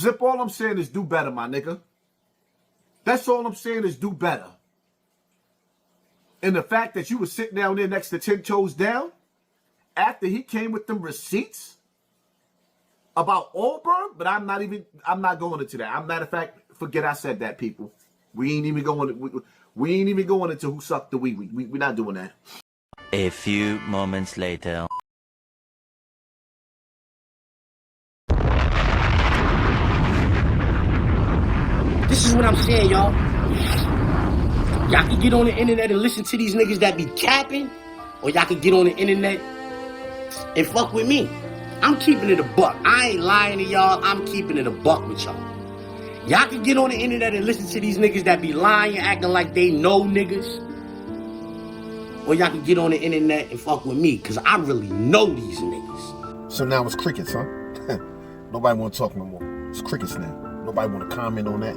Zip, all I'm saying is do better, my nigga. That's all I'm saying is do better. And the fact that you were sitting down there next to 10 Toes Down after he came with them receipts about Auburn, but I'm not going into that. Matter of fact, forget I said that, people. We ain't even going into who sucked the wee. We're not doing that. A few moments later. This is what I'm saying, y'all. Y'all can get on the internet and listen to these niggas that be capping, or y'all can get on the internet and fuck with me. I'm keeping it a buck. I ain't lying to y'all. I'm keeping it a buck with y'all. Y'all can get on the internet and listen to these niggas that be lying and acting like they know niggas. Or y'all can get on the internet and fuck with me, because I really know these niggas. So now it's crickets, huh? Nobody want to talk no more. It's crickets now. Nobody want to comment on that.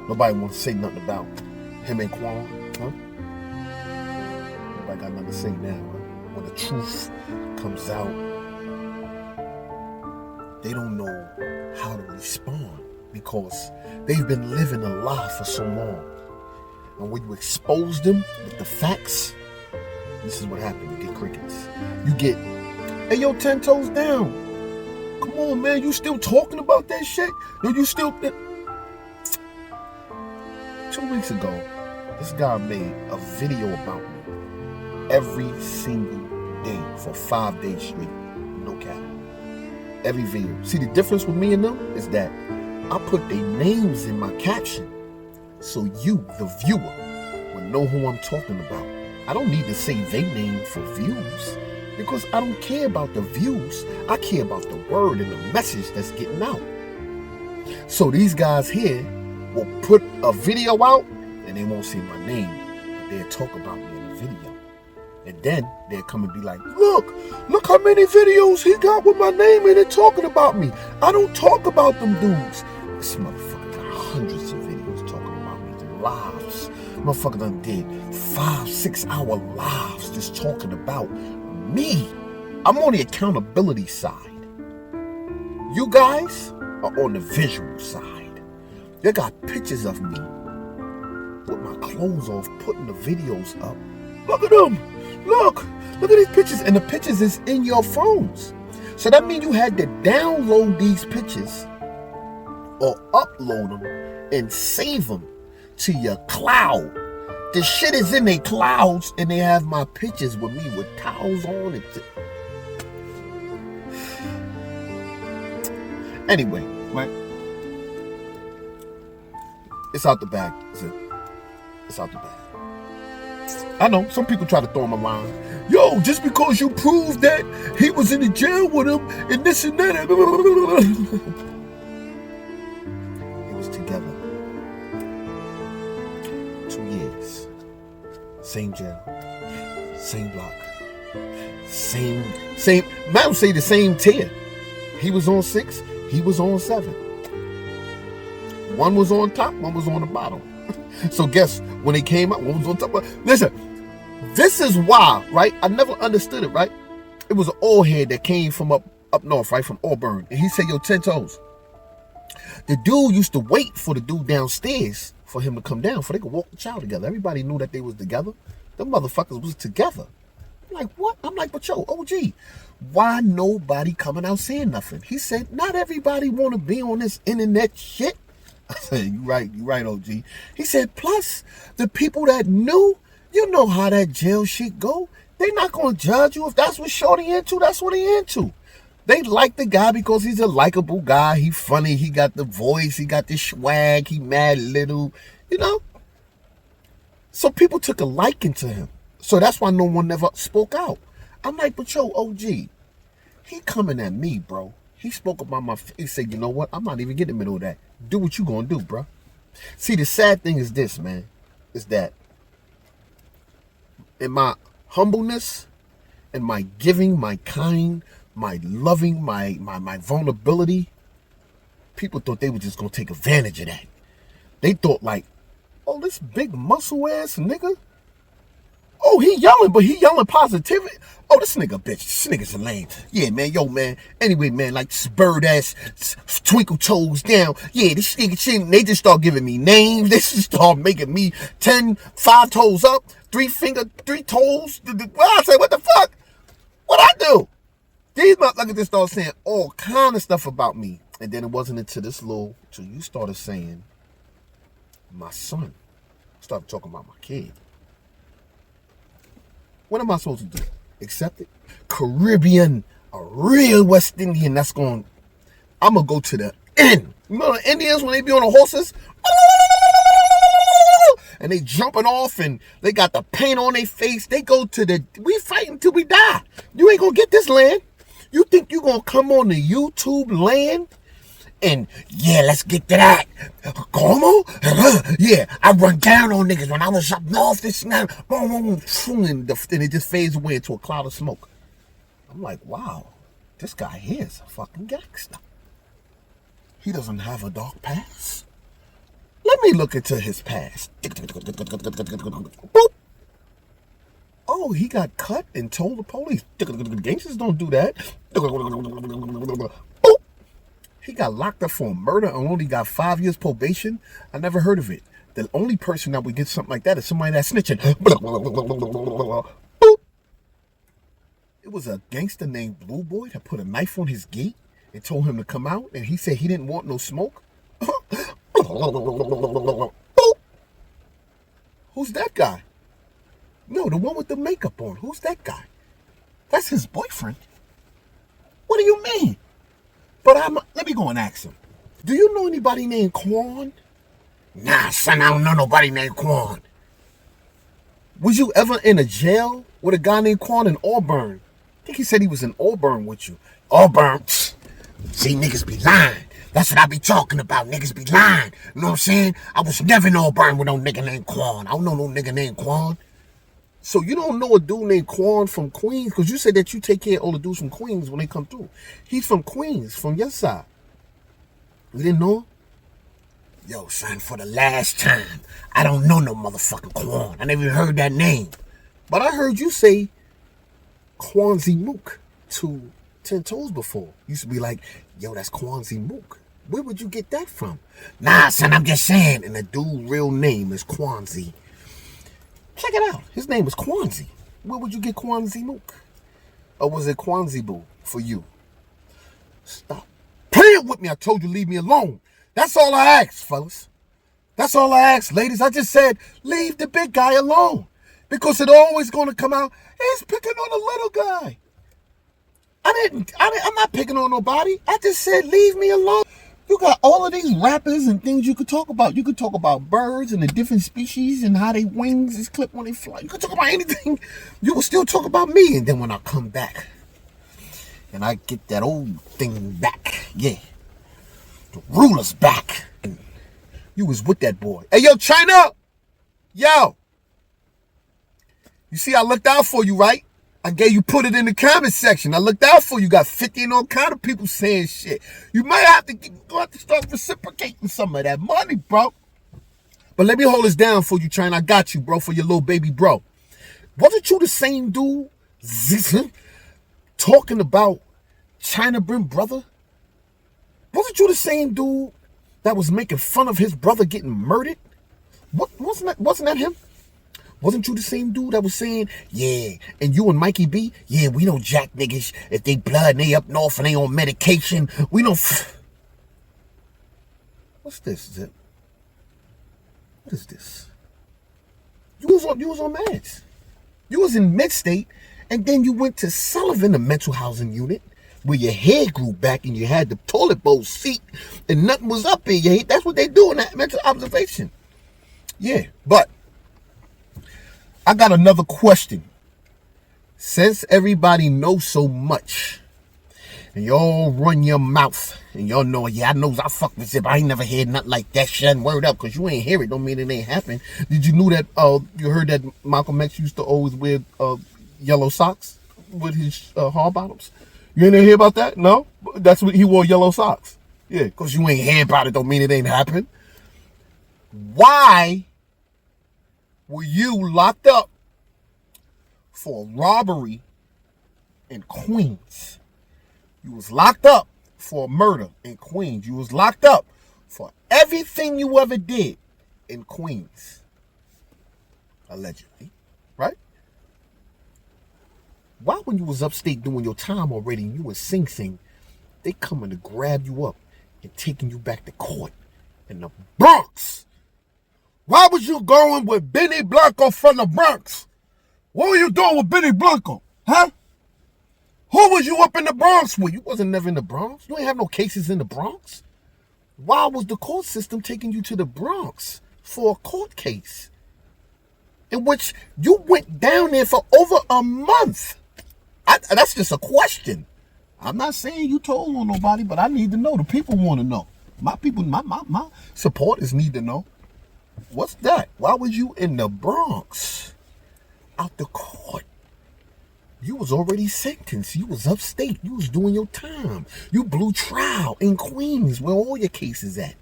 Nobody want to say nothing about him and Kwan, huh? Nobody got nothing to say now, huh? When the truth comes out, they don't know how to respond because they've been living a lie for so long. And when you expose them with the facts, this is what happens. You get crickets. You get, hey, yo, 10 Toes Down. Come on, man. You still talking about that shit? No, you still... 2 weeks ago, this guy made a video about me every single day for 5 days straight. No cap. Every video. See, the difference with me and them is that I put their names in my caption so you, the viewer, will know who I'm talking about. I don't need to say their name for views because I don't care about the views. I care about the word and the message that's getting out. So these guys here will put a video out and they won't say my name, but they'll talk about me in the video. And then they'll come and be like, look how many videos he got with my name in it talking about me. I don't talk about them dudes. This motherfucker got hundreds of videos talking about me, the lives. Motherfucker done did 5-6 hour lives just talking about me. I'm on the accountability side. You guys are on the visual side. You got pictures of me with my clothes off, putting the videos up. Look at them. Look at these pictures. And the pictures is in your phones. So that means you had to download these pictures or upload them and save them to your cloud. The shit is in their clouds and they have my pictures with me with towels on it. Anyway, right? It's out the bag. It's out the bag. I know some people try to throw him a line. Yo, just because you proved that he was in the jail with him and this and that. It was together. 2 years. Same jail. Same block. Same. I would say the same tier. He was on 6. He was on 7. One was on top, one was on the bottom. So guess when they came out, one was on top. Listen, this is why, right? I never understood it, right? It was an old head that came from up north, right? From Auburn. And he said, yo, 10 Toes. The dude used to wait for the dude downstairs for him to come down so they could walk the child together. Everybody knew that they was together. Them motherfuckers was together. I'm like, what? I'm like, but yo, OG, why nobody coming out saying nothing? He said, not everybody want to be on this internet shit. I said, you right, OG. He said, plus, the people that knew, you know how that jail shit go. They not going to judge you. If that's what Shorty into, that's what he into. They like the guy because he's a likable guy. He funny. He got the voice. He got the swag. He mad little, you know. So people took a liking to him. So that's why no one never spoke out. I'm like, but yo, OG, he coming at me, bro. He spoke about my, he said, you know what? I'm not even getting in the middle of that. Do what you gonna do, bro. See, the sad thing is this, man, is that in my humbleness and my giving, my kind, my loving, my vulnerability, people thought they were just gonna take advantage of that. They thought like, oh, this big muscle ass nigga, Oh, he yelling, but he yelling positivity. Oh, this nigga bitch. This nigga's a lame. Yeah, man. Yo, man. Anyway, man, like this bird ass, twinkle toes down. Yeah, this nigga shit. They just start giving me names. They just start making me 5 toes up, 3 toes. Well, I say, what the fuck? What I do? These motherfuckers just start saying all kind of stuff about me. And then it wasn't until you started saying my son. Started talking about my kid. What am I supposed to do? Accept it? Caribbean, a real West Indian that's going, I'm going to go to the end. You know the Indians when they be on the horses? And they jumping off and they got the paint on their face. They go to we fight until we die. You ain't going to get this land. You think you going to come on the YouTube land? And yeah, let's get to that. Como? Yeah, I run down on niggas when I was up north. This now, and it just fades away into a cloud of smoke. I'm like, wow, this guy here is a fucking gangster. He doesn't have a dark past. Let me look into his past. Boop. Oh, he got cut and told the police. Gangsters don't do that. Boop. He got locked up for a murder and only got 5 years probation. I never heard of it. The only person that would get something like that is somebody that's snitching. Boop. It was a gangster named Blue Boy that put a knife on his gate and told him to come out, and he said he didn't want no smoke. Boop. Who's that guy? No, the one with the makeup on. Who's that guy? That's his boyfriend. What do you mean? But let me go and ask him. Do you know anybody named Kwan? Nah, son, I don't know nobody named Kwan. Was you ever in a jail with a guy named Kwan in Auburn? I think he said he was in Auburn with you. Auburn? See, niggas be lying. That's what I be talking about. Niggas be lying. You know what I'm saying? I was never in Auburn with no nigga named Kwan. I don't know no nigga named Kwan. So you don't know a dude named Kwan from Queens? Because you said that you take care of all the dudes from Queens when they come through. He's from Queens, from your side. You didn't know him? Yo, son, for the last time, I don't know no motherfucking Kwan. I never even heard that name. But I heard you say Kwanzi Mook to 10 Toes before. Used to be like, yo, that's Kwanzi Mook. Where would you get that from? Nah, son, I'm just saying. And the dude's real name is Kwanzi. Check it out. His name is Kwanzi. Where would you get Kwanzi Mook? Or was it Kwanzi Boo for you? Stop playing with me. I told you leave me alone. That's all I asked, fellas. That's all I asked, ladies. I just said leave the big guy alone. Because it's always going to come out, he's picking on the little guy. I'm not picking on nobody. I just said leave me alone. You got all of these rappers and things you could talk about. You could talk about birds and the different species and how their wings is clipped when they fly. You could talk about anything. You will still talk about me. And then when I come back and I get that old thing back, yeah, the ruler's back. And you was with that boy. Hey, yo, Chyna! Yo! You see, I looked out for you, right? I gave you, put it in the comment section. I looked out for you. Got 50 and all kind of people saying shit. You might have to start reciprocating some of that money, bro. But let me hold this down for you, Chyna. I got you, bro, for your little baby, bro. Wasn't you the same dude talking about Chyna Brim brother? Wasn't you the same dude that was making fun of his brother getting murdered? Wasn't that him? Wasn't you the same dude that was saying, yeah, and you and Mikey B, yeah, we don't jack niggas if they blood and they up north and they on medication. We don't. What's this, Zip? What is this? You was on meds. You was in mid-state, and then you went to Sullivan, the mental housing unit, where your hair grew back and you had the toilet bowl seat and nothing was up in your head. That's what they do in that mental observation. Yeah, but I got another question. Since everybody knows so much, and y'all run your mouth, and y'all know, yeah, I fuck with Zip. I ain't never heard nothing like that shit. Word up, because you ain't hear it, don't mean it ain't happen. Did you know that, you heard that Malcolm X used to always wear yellow socks with his hard bottoms? You ain't hear about that? No? That's what he wore, yellow socks. Yeah, because you ain't hear about it, don't mean it ain't happen. Why were you locked up for a robbery in Queens. You was locked up for a murder in Queens. You was locked up for everything you ever did in Queens. Allegedly. Right? Why when you was upstate doing your time already and you was Sing Sing, they coming to grab you up and taking you back to court in the Bronx? Why was you going with Benny Blanco from the Bronx? What were you doing with Benny Blanco? Huh? Who was you up in the Bronx with? You wasn't never in the Bronx. You ain't have no cases in the Bronx. Why was the court system taking you to the Bronx for a court case in which you went down there for over a month? That's just a question. I'm not saying you told on nobody, but I need to know. The people want to know. My people, my supporters need to know. What's that? Why was you in the Bronx? Out the court. You was already sentenced. You was upstate. You was doing your time. You blew trial in Queens where all your cases at.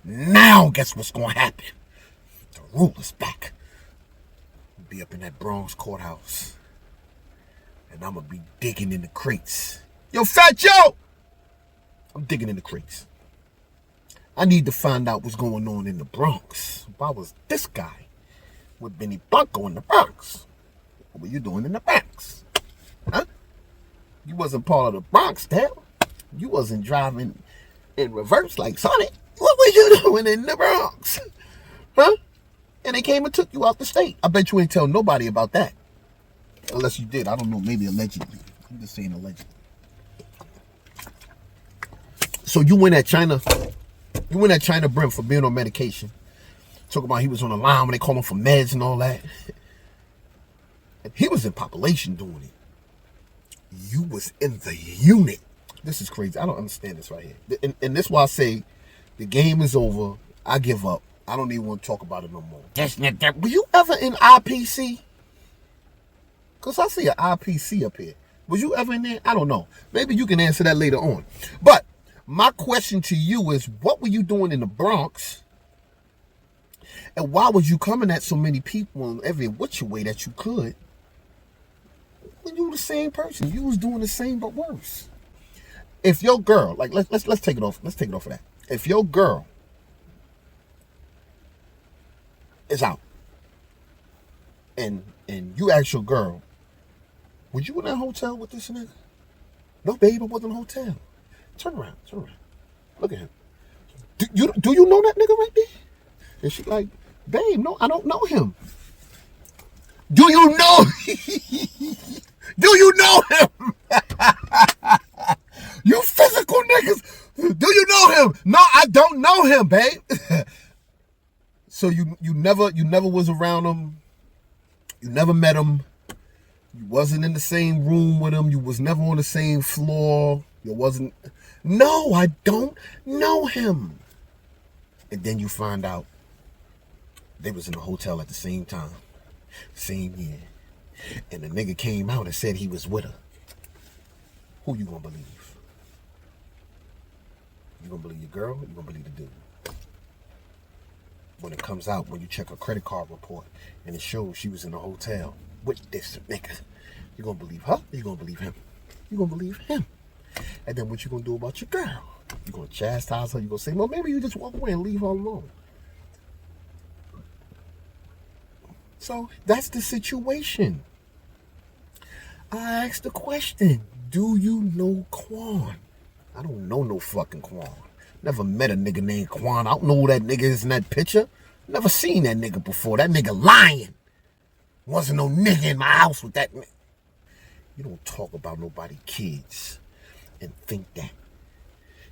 Now guess what's going to happen? The ruler's back. I'll be up in that Bronx courthouse. And I'm going to be digging in the crates. Yo, Fat Joe! I'm digging in the crates. I need to find out what's going on in the Bronx. Why was this guy with Benny Blanco in the Bronx? What were you doing in the Bronx? Huh? You wasn't part of the Bronx, Dale. You wasn't driving in reverse like Sonic. What was you doing in the Bronx? Huh? And they came and took you out the state. I bet you ain't tell nobody about that. Unless you did. I don't know. Maybe allegedly. I'm just saying allegedly. So you went at Chyna. You went at Chyna Brim for being on medication. Talk about he was on the line when they called him for meds and all that. And he was in population doing it. You was in the unit. This is crazy. I don't understand this right here. And this is why I say the game is over. I give up. I don't even want to talk about it no more. Were you ever in IPC? Because I see an IPC up here. Was you ever in there? I don't know. Maybe you can answer that later on. But my question to you is, what were you doing in the Bronx? And why was you coming at so many people in every which way that you could? When you were the same person, you was doing the same but worse. If your girl, like let's take it off. Let's take it off of that. If your girl is out and you ask your girl, would you in that hotel with this nigga? No, babe, it wasn't a hotel. Turn around. Look at him. Do you know that nigga right there? And she like, babe, no, I don't know him. Do you know? Do you know him? You physical niggas. Do you know him? No, I don't know him, babe. So you never was around him. You never met him. You wasn't in the same room with him. You was never on the same floor. You wasn't. No, I don't know him. And then you find out they was in a hotel at the same time, same year. And the nigga came out and said he was with her. Who you gonna believe? You gonna believe your girl or you gonna believe the dude? When it comes out, when you check her credit card report and it shows she was in a hotel with this nigga, you gonna believe her or you gonna believe him? You gonna believe him. And then what you gonna do about your girl? You gonna chastise her? You gonna say, well, maybe you just walk away and leave her alone. So that's the situation. I asked the question, do you know Kwan? I don't know no fucking Kwan. Never met a nigga named Kwan. I don't know who that nigga is in that picture. Never seen that nigga before. That nigga lying. Wasn't no nigga in my house with that nigga. You don't talk about nobody kids and think that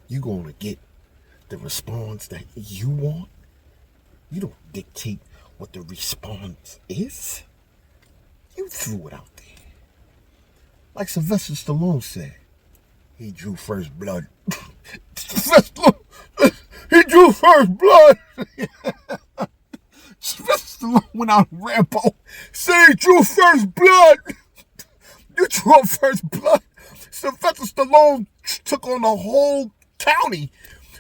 you gonna get the response that you want. You don't dictate what the response is. You threw it out there. Like Sylvester Stallone said, he drew first blood. He drew first blood. Sylvester Stallone went out on Rambo, said he drew first blood. You drew up first blood. Sylvester Stallone took on the whole county.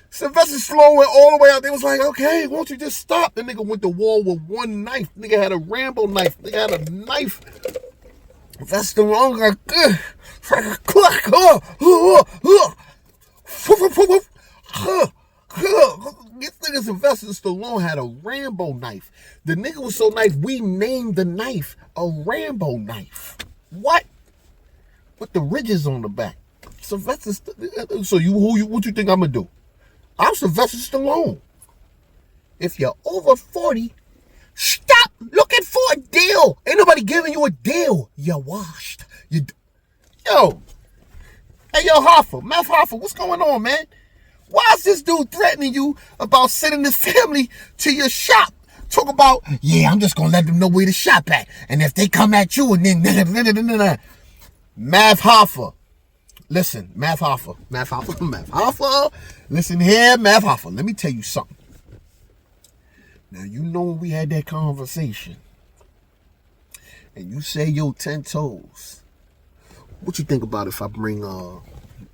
Sylvester Stallone went all the way out there. Was like, okay, won't you just stop? The nigga went to war with one knife. Nigga had a Rambo knife. Nigga had a knife That's the wrong. This nigga Sylvester Stallone had a Rambo knife. The nigga was so nice, we named the knife a Rambo knife. What? With the ridges on the back. Sylvester. So what you think I'm gonna do? I'm Sylvester Stallone. If you're over 40, stop looking for a deal. Ain't nobody giving you a deal. You're washed. Yo. Hey, yo, Hoffa, Math Hoffa, what's going on, man? Why is this dude threatening you about sending his family to your shop? Talk about, yeah, I'm just going to let them know where the shop at. And if they come at you and then... Math Hoffa. Listen, Math Hoffa. Math Hoffa. Listen here, Math Hoffa. Let me tell you something. Now, you know when we had that conversation and you say your 10 toes, what you think about if I bring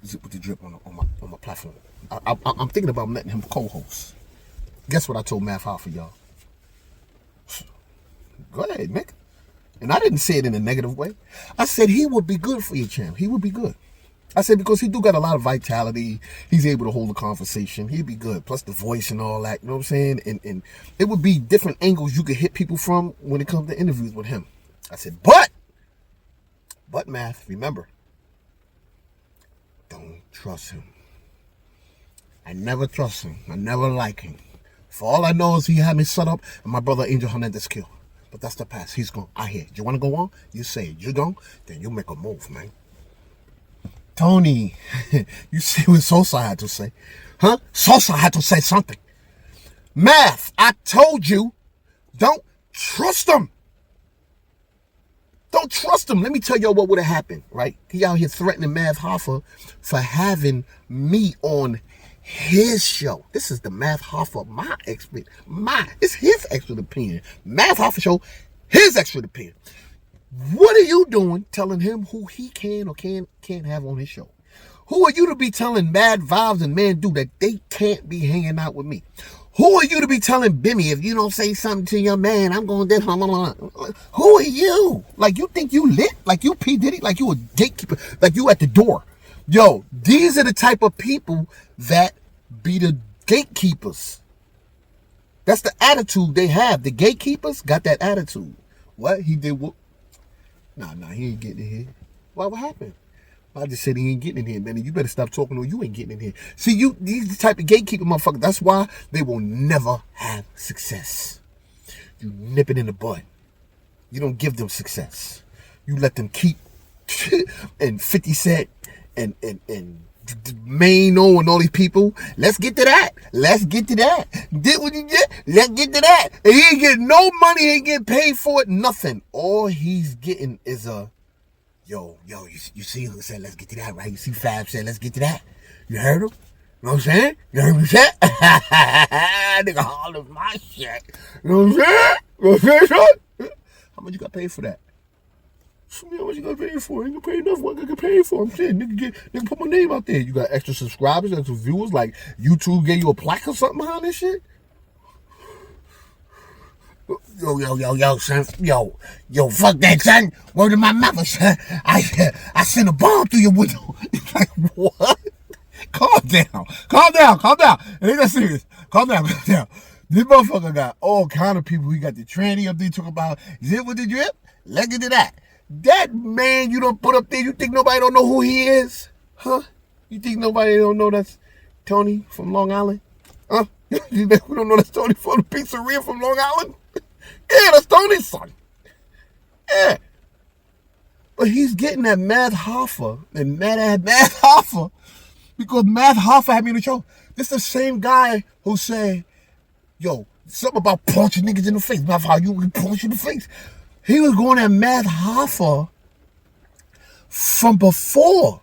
Zip-V-Drip on my platform? I'm thinking about letting him co-host. Guess what I told Math Hoffa, y'all? Go ahead, nigga. And I didn't say it in a negative way. I said he would be good for your channel. He would be good. I said because he do got a lot of vitality. He's able to hold a conversation. He'd be good. Plus the voice and all that. You know what I'm saying? And it would be different angles you could hit people from when it comes to interviews with him. I said, but Math, remember, don't trust him. I never trust him. I never like him. For all I know is he had me set up and my brother Angel Hernandez killed. But that's the past. He's gone. I hear. You want to go on? You say it. You don't? Then you make a move, man. Tony, you see what Sosa had to say? Huh? Sosa had to say something. Math, I told you, don't trust him. Don't trust him. Let me tell y'all what would have happened, right? He out here threatening Math Hoffa for having me on his show. This is the Math Hoffa, it's his expert opinion. Math Hoffa show, his expert opinion. What are you doing telling him who he can or can't have on his show? Who are you to be telling Mad Vibes and Man Do that they can't be hanging out with me? Who are you to be telling Bimmy if you don't say something to your man, I'm going to this? Who are you? Like you think you lit? Like you P. Diddy? Like you a gatekeeper? Like you at the door? Yo, these are the type of people that be the gatekeepers. That's the attitude they have. The gatekeepers got that attitude. What? He did what? Nah, he ain't getting in here. Why? What happened? I just said he ain't getting in here, man. You better stop talking or you ain't getting in here. See, these the type of gatekeeper motherfuckers. That's why they will never have success. You nip it in the bud. You don't give them success. You let them keep and 50 Cent and Mano and all these people. Let's get to that. Did what you did. Let's get to that. And he ain't getting no money. He ain't getting paid for it. Nothing. All he's getting is a yo. You see who said let's get to that, right? You see Fab said let's get to that. You heard him? You know what I'm saying? You heard what he said? Nigga holler my shit. You know what I'm saying? You know what I'm saying? How much you got paid for that? How much you got paid for? You got paid enough. What I got paid for? I'm saying, nigga, put my name out there. You got extra subscribers, extra viewers. Like YouTube gave you a plaque or something behind this shit. Yo, son. Yo, fuck that, son. Word to my mother, son. I sent a bomb through your window. It's like, what? Calm down. It ain't that serious. Calm down. This motherfucker got all kind of people. He got the tranny up there talking about Zip-V-Drip. Let's get to that. That man you don't put up there, you think nobody don't know who he is? Huh? You think nobody don't know that's Tony from Long Island? Huh? You think we don't know that's Tony from the pizzeria from Long Island? Yeah, that's Tony's son. Yeah. But he's getting that Math Hoffa and mad at Math Hoffa because Math Hoffa had me on the show. This is the same guy who said, yo, something about punching niggas in the face. Math, how you punch in the face? He was going at Math Hoffa from before.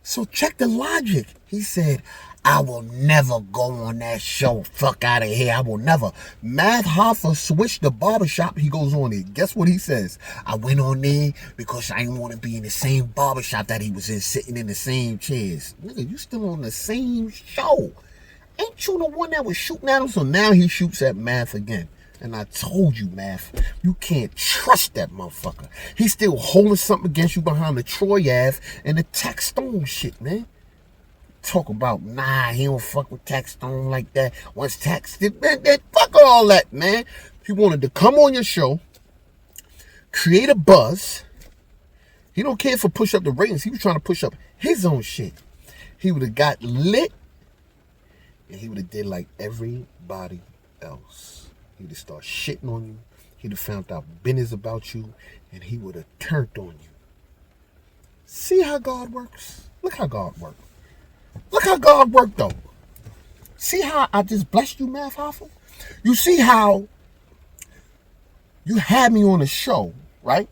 So check the logic. He said, I will never go on that show. Fuck out of here. I will never. Math Hoffa switched the barbershop. He goes on there. Guess what he says? I went on there because I didn't want to be in the same barbershop that he was in, sitting in the same chairs. Nigga, you still on the same show. Ain't you the one that was shooting at him? So now he shoots at Math again. And I told you, Math, you can't trust that motherfucker. He's still holding something against you behind the Troy Ave and the Tax Stone shit, man. Talk about, nah, he don't fuck with Tax Stone like that. Once Tax, man, fuck all that, man. He wanted to come on your show, create a buzz. He don't care for push up the ratings. He was trying to push up his own shit. He would have got lit, and he would have did like everybody else. He would have started shitting on you. He'd have found out business about you, and he would have turned on you. See how God works? Look how God works. Look how God worked, though. See how I just blessed you, Math Hoffa? You see how you had me on a show, right?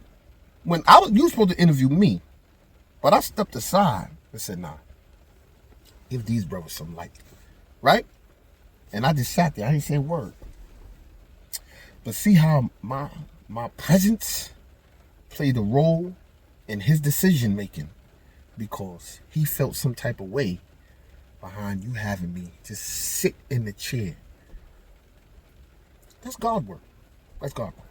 When you were supposed to interview me, but I stepped aside and said, nah, give these brothers some light, right? And I just sat there. I didn't say a word. But see how my presence played a role in his decision making, because he felt some type of way behind you having me just sit in the chair. That's God work. That's God work.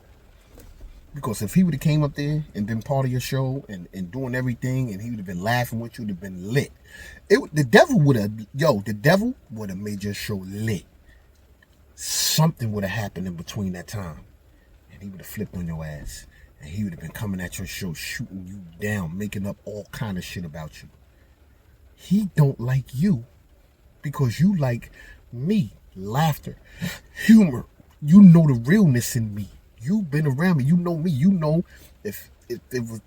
Because if he would have came up there and been part of your show and doing everything, and he would have been laughing with you, would have been lit. The devil would have made your show lit. Something would have happened in between that time, and he would have flipped on your ass, and he would have been coming at your show, shooting you down, making up all kind of shit about you. He don't like you because you like me, laughter, humor. You know the realness in me. You've been around me. You know me. You know if it was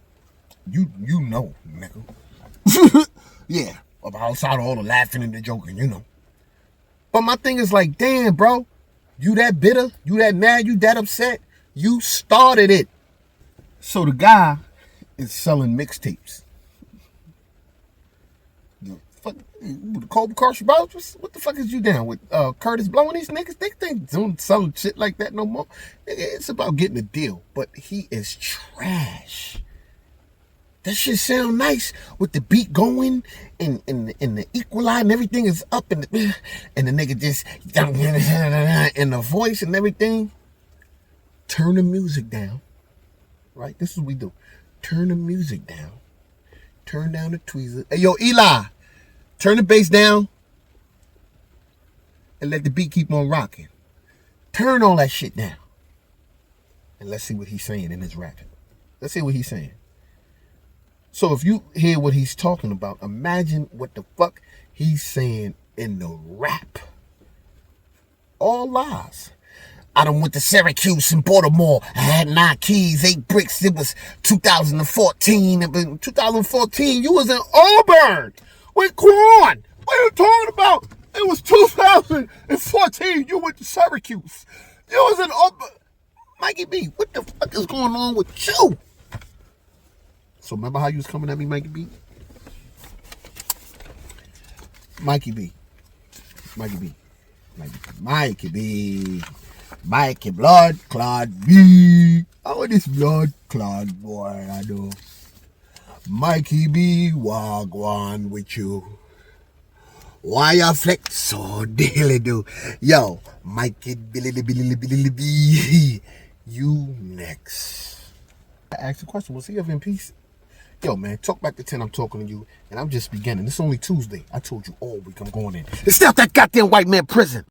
you know, nigga. Yeah, outside of all the laughing and the joking, you know. But my thing is like, damn, bro, you that bitter, you that mad, you that upset, you started it. So the guy is selling mixtapes. The Cobra Carter Bowers, what the fuck is you down with? Curtis blowing these niggas? They think don't selling shit like that no more. It's about getting a deal, but he is trash. That shit sound nice with the beat going and the equalize and everything is up and the nigga just and the voice and everything. Turn the music down, right? This is what we do. Turn the music down. Turn down the tweezer. Hey, yo, Eli. Turn the bass down and let the beat keep on rocking. Turn all that shit down. And let's see what he's saying in his rapping. Let's see what he's saying. So if you hear what he's talking about, imagine what the fuck he's saying in the rap. All lies. I done went to Syracuse and Baltimore. I had 9 keys, 8 bricks. It was 2014. In 2014, you was in Auburn with Kwan. What are you talking about? It was 2014. You went to Syracuse. You was in Auburn. Mikey B, what the fuck is going on with you? So remember how you was coming at me, Mikey B? Mikey B. Mikey blood clot B. Oh, this blood clot boy, I know. Mikey B, wagwan with you. Why you flex so daily do? Yo, Mikey Billy B. You next. I asked a question. Was he ever in peace? Yo, man, talk back to 10. I'm talking to you, and I'm just beginning. It's only Tuesday. I told you all week I'm going in. It's not that goddamn white man prison.